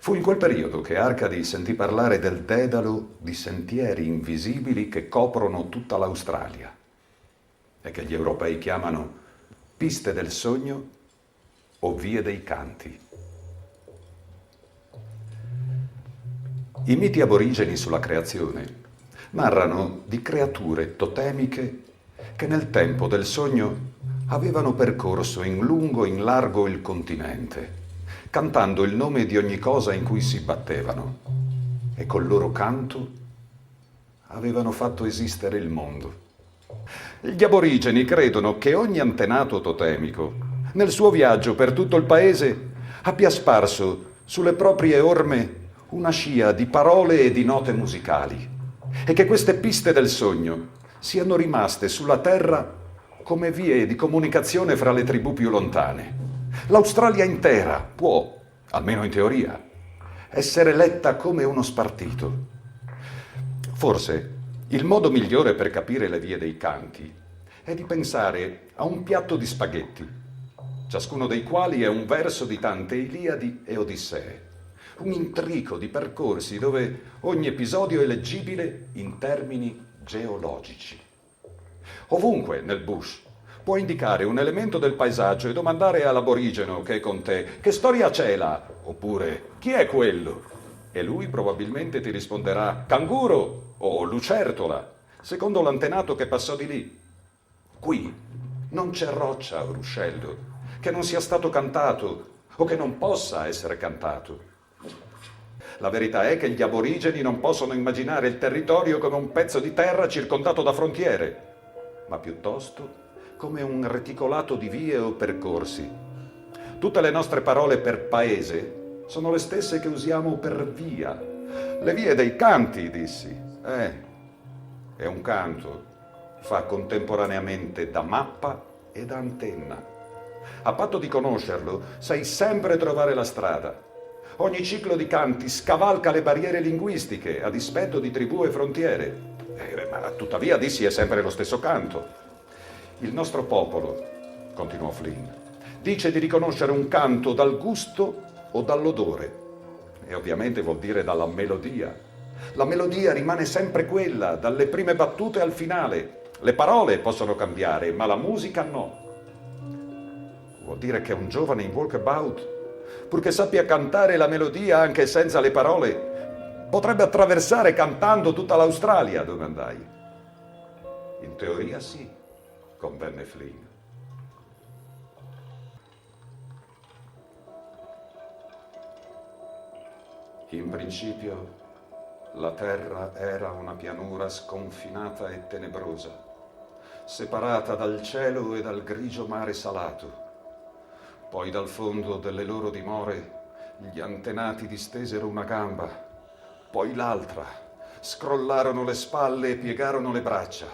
Fu in quel periodo che Arcadi sentì parlare del dedalo di sentieri invisibili che coprono tutta l'Australia e che gli europei chiamano piste del sogno o vie dei canti. I miti aborigeni sulla creazione narrano di creature totemiche che nel tempo del sogno avevano percorso in lungo e in largo il continente, cantando il nome di ogni cosa in cui si battevano, e col loro canto avevano fatto esistere il mondo. Gli aborigeni credono che ogni antenato totemico, nel suo viaggio per tutto il paese, abbia sparso sulle proprie orme una scia di parole e di note musicali, e che queste piste del sogno siano rimaste sulla terra come vie di comunicazione fra le tribù più lontane. L'Australia intera può, almeno in teoria, essere letta come uno spartito. Forse il modo migliore per capire le vie dei canti è di pensare a un piatto di spaghetti, ciascuno dei quali è un verso di tante Iliadi e Odissee, un intrico di percorsi dove ogni episodio è leggibile in termini geologici. Ovunque nel bush puoi indicare un elemento del paesaggio e domandare all'aborigeno che è con te che storia c'è là, oppure chi è quello? E lui probabilmente ti risponderà canguro o lucertola, secondo l'antenato che passò di lì. Qui non c'è roccia o ruscello che non sia stato cantato o che non possa essere cantato. La verità è che gli aborigeni non possono immaginare il territorio come un pezzo di terra circondato da frontiere, ma piuttosto come un reticolato di vie o percorsi. Tutte le nostre parole per paese sono le stesse che usiamo per via. Le vie dei canti, dissi. È un canto. Fa contemporaneamente da mappa e da antenna. A patto di conoscerlo, sai sempre trovare la strada. Ogni ciclo di canti scavalca le barriere linguistiche a dispetto di tribù e frontiere. Ma tuttavia, dissi, è sempre lo stesso canto. Il nostro popolo, continuò Flynn, dice di riconoscere un canto dal gusto o dall'odore. E ovviamente vuol dire dalla melodia. La melodia rimane sempre quella, dalle prime battute al finale. Le parole possono cambiare, ma la musica no. Vuol dire che un giovane in walkabout, purché sappia cantare la melodia anche senza le parole, potrebbe attraversare cantando tutta l'Australia, domandai. In teoria sì, convenne Flynn. In principio la terra era una pianura sconfinata e tenebrosa, separata dal cielo e dal grigio mare salato. Poi dal fondo delle loro dimore gli antenati distesero una gamba, poi l'altra, scrollarono le spalle e piegarono le braccia.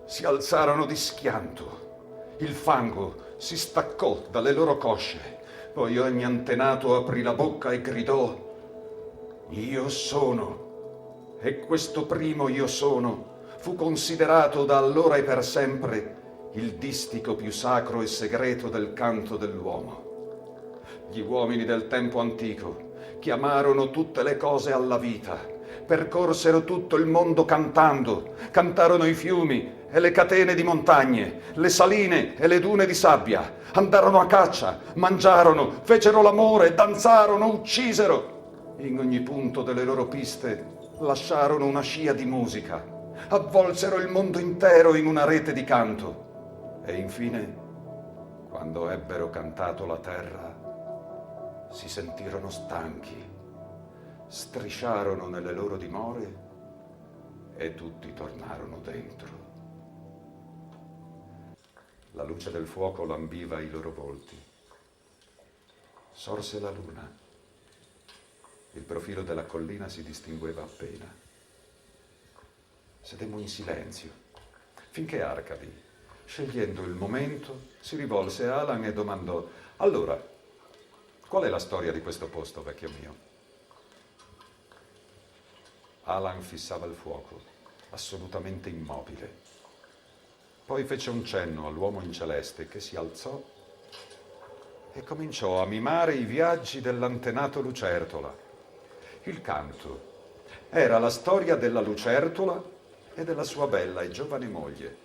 Si alzarono di schianto. Il fango si staccò dalle loro cosce. Poi ogni antenato aprì la bocca e gridò: Io sono. E questo primo io sono fu considerato da allora e per sempre il distico più sacro e segreto del canto dell'uomo. Gli uomini del tempo antico chiamarono tutte le cose alla vita, percorsero tutto il mondo cantando, cantarono i fiumi e le catene di montagne, le saline e le dune di sabbia, andarono a caccia, mangiarono, fecero l'amore, danzarono, uccisero. In ogni punto delle loro piste lasciarono una scia di musica, avvolsero il mondo intero in una rete di canto. E infine, quando ebbero cantato la terra, si sentirono stanchi, strisciarono nelle loro dimore e tutti tornarono dentro. La luce del fuoco lambiva i loro volti. Sorse la luna. Il profilo della collina si distingueva appena. Sedemmo in silenzio, finché Arcadi, scegliendo il momento, si rivolse a Alan e domandò: Allora, qual è la storia di questo posto, vecchio mio? Alan fissava il fuoco, assolutamente immobile. Poi fece un cenno all'uomo in celeste che si alzò e cominciò a mimare i viaggi dell'antenato lucertola. Il canto era la storia della lucertola e della sua bella e giovane moglie.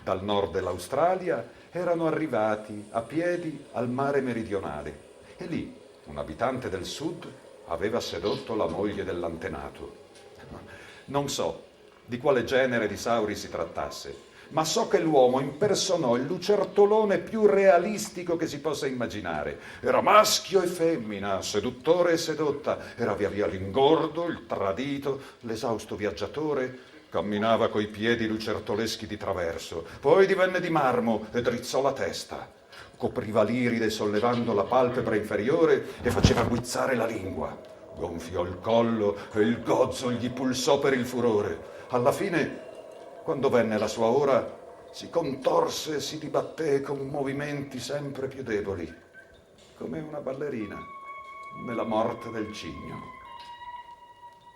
Dal nord dell'Australia erano arrivati a piedi al mare meridionale e lì un abitante del sud aveva sedotto la moglie dell'antenato. Non so di quale genere di sauri si trattasse, ma so che l'uomo impersonò il lucertolone più realistico che si possa immaginare. Era maschio e femmina, seduttore e sedotta, era via via l'ingordo, il tradito, l'esausto viaggiatore. Camminava coi piedi lucertoleschi di traverso, poi divenne di marmo e drizzò la testa. Copriva l'iride sollevando la palpebra inferiore e faceva guizzare la lingua. Gonfiò il collo e il gozzo gli pulsò per il furore. Alla fine, quando venne la sua ora, si contorse e si dibatté con movimenti sempre più deboli, come una ballerina nella morte del cigno.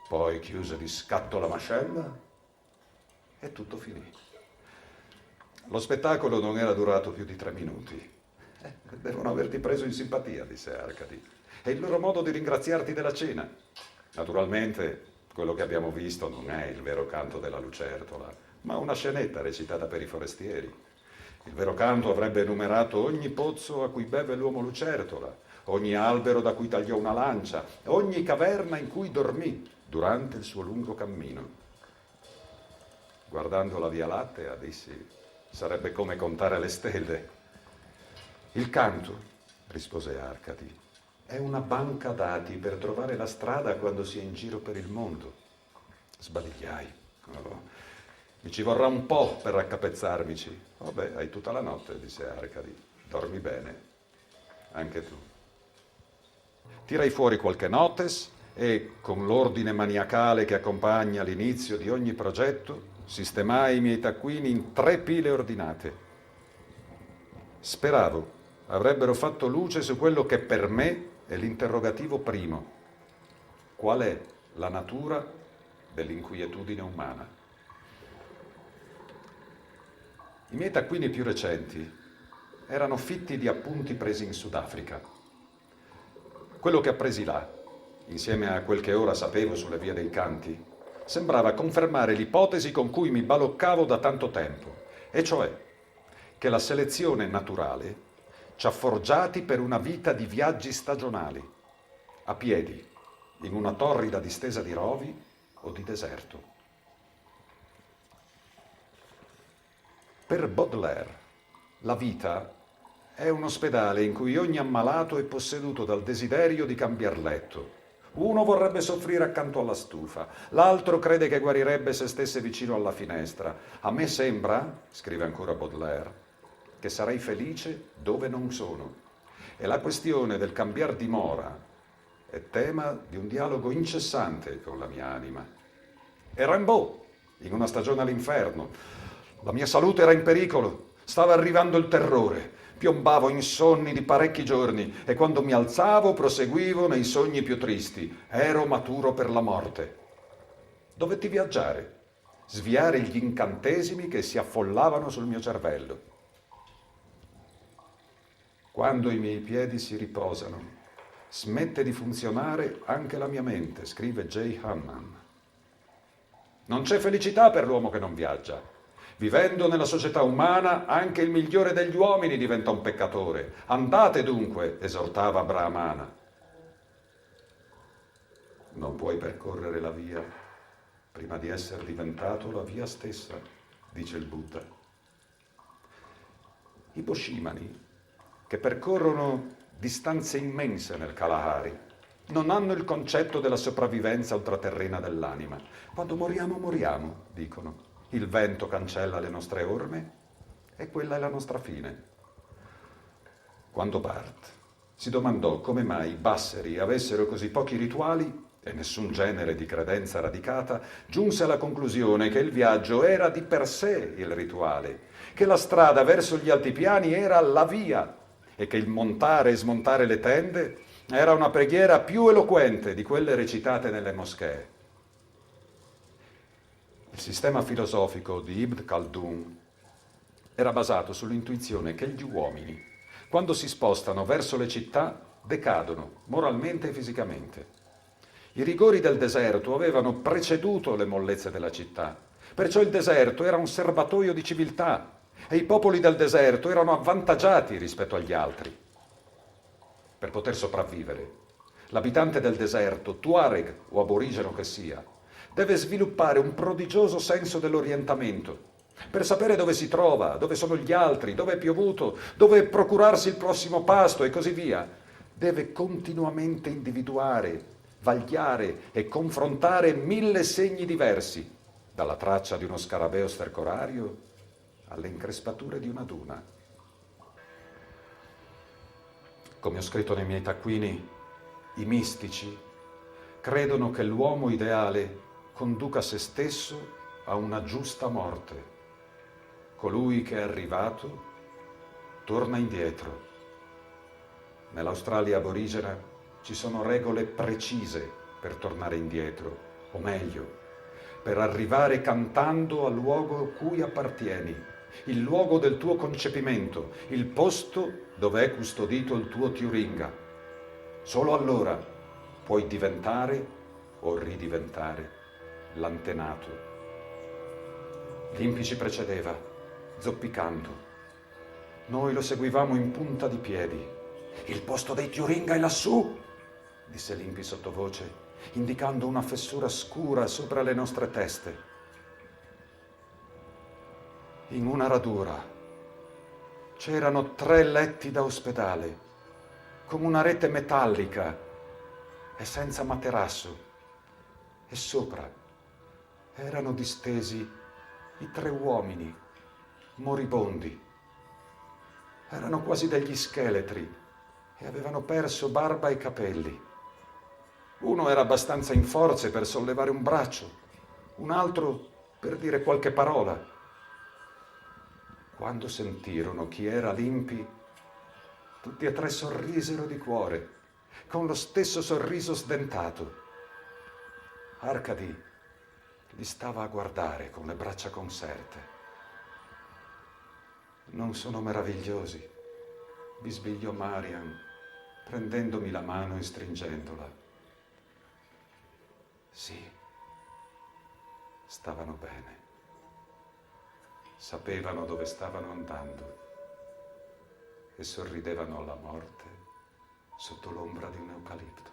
Poi chiuse di scatto la mascella e tutto finì. Lo spettacolo non era durato più di 3 minuti. Devono averti preso in simpatia, disse Arcadi. È il loro modo di ringraziarti della cena. Naturalmente, quello che abbiamo visto non è il vero canto della lucertola, ma una scenetta recitata per i forestieri. Il vero canto avrebbe enumerato ogni pozzo a cui beve l'uomo lucertola, ogni albero da cui tagliò una lancia, ogni caverna in cui dormì durante il suo lungo cammino. Guardando la Via Lattea, dissi, sarebbe come contare le stelle. Il canto, rispose Arcadi, è una banca dati per trovare la strada quando si è in giro per il mondo. Sbadigliai. Oh, mi ci vorrà un po' per raccapezzarmici. Vabbè, hai tutta la notte, disse Arcadi. Dormi bene. Anche tu. Tirai fuori qualche notes e, con l'ordine maniacale che accompagna l'inizio di ogni progetto, sistemai i miei taccuini in 3 pile ordinate. Speravo avrebbero fatto luce su quello che per me è l'interrogativo primo. Qual è la natura dell'inquietudine umana? I miei taccuini più recenti erano fitti di appunti presi in Sudafrica. Quello che appresi là, insieme a quel che ora sapevo sulle vie dei canti, sembrava confermare l'ipotesi con cui mi baloccavo da tanto tempo, e cioè che la selezione naturale ci ha forgiati per una vita di viaggi stagionali, a piedi, in una torrida distesa di rovi o di deserto. Per Baudelaire, la vita è un ospedale in cui ogni ammalato è posseduto dal desiderio di cambiar letto. Uno vorrebbe soffrire accanto alla stufa, l'altro crede che guarirebbe se stesse vicino alla finestra. A me sembra, scrive ancora Baudelaire, che sarei felice dove non sono. E la questione del cambiar dimora è tema di un dialogo incessante con la mia anima. E Rimbaud, in Una stagione all'inferno, la mia salute era in pericolo, stava arrivando il terrore. Piombavo in sonni di parecchi giorni e quando mi alzavo proseguivo nei sogni più tristi. Ero maturo per la morte. Dovetti viaggiare, sviare gli incantesimi che si affollavano sul mio cervello. Quando i miei piedi si riposano, smette di funzionare anche la mia mente, scrive J. Hannan. Non c'è felicità per l'uomo che non viaggia. Vivendo nella società umana, anche il migliore degli uomini diventa un peccatore. Andate dunque, esortava Brahmana. Non puoi percorrere la via prima di essere diventato la via stessa, dice il Buddha. I Boshimani, che percorrono distanze immense nel Kalahari, non hanno il concetto della sopravvivenza ultraterrena dell'anima. Quando moriamo, moriamo, dicono. Il vento cancella le nostre orme e quella è la nostra fine. Quando Barthes si domandò come mai i Basseri avessero così pochi rituali e nessun genere di credenza radicata, giunse alla conclusione che il viaggio era di per sé il rituale, che la strada verso gli altipiani era la via e che il montare e smontare le tende era una preghiera più eloquente di quelle recitate nelle moschee. Il sistema filosofico di Ibn Khaldun era basato sull'intuizione che gli uomini quando si spostano verso le città, decadono moralmente e fisicamente. I rigori del deserto avevano preceduto le mollezze della città, perciò il deserto era un serbatoio di civiltà e i popoli del deserto erano avvantaggiati rispetto agli altri. Per poter sopravvivere, l'abitante del deserto, tuareg o aborigeno che sia, deve sviluppare un prodigioso senso dell'orientamento per sapere dove si trova, dove sono gli altri, dove è piovuto, dove procurarsi il prossimo pasto e così via. Deve continuamente individuare, vagliare e confrontare 1000 segni diversi, dalla traccia di uno scarabeo stercorario alle increspature di una duna. Come ho scritto nei miei taccuini, i mistici credono che l'uomo ideale conduca se stesso a una giusta morte. Colui che è arrivato torna indietro. Nell'Australia aborigena ci sono regole precise per tornare indietro, o meglio, per arrivare cantando al luogo cui appartieni, il luogo del tuo concepimento, il posto dove è custodito il tuo Turinga. Solo allora puoi diventare o ridiventare l'antenato. Limpi ci precedeva, zoppicando. Noi lo seguivamo in punta di piedi. Il posto dei Turinga è lassù, disse Limpi sottovoce, indicando una fessura scura sopra le nostre teste. In una radura c'erano 3 letti da ospedale, con una rete metallica e senza materasso, e sopra erano distesi i 3 uomini moribondi. Erano quasi degli scheletri e avevano perso barba e capelli. Uno era abbastanza in forze per sollevare un braccio, un altro per dire qualche parola. Quando sentirono chi era Limpi, tutti e 3 sorrisero di cuore, con lo stesso sorriso sdentato. Arcadi li stava a guardare con le braccia conserte. Non sono meravigliosi, bisbigliò Marian, prendendomi la mano e stringendola. Sì, stavano bene. Sapevano dove stavano andando e sorridevano alla morte sotto l'ombra di un eucalipto.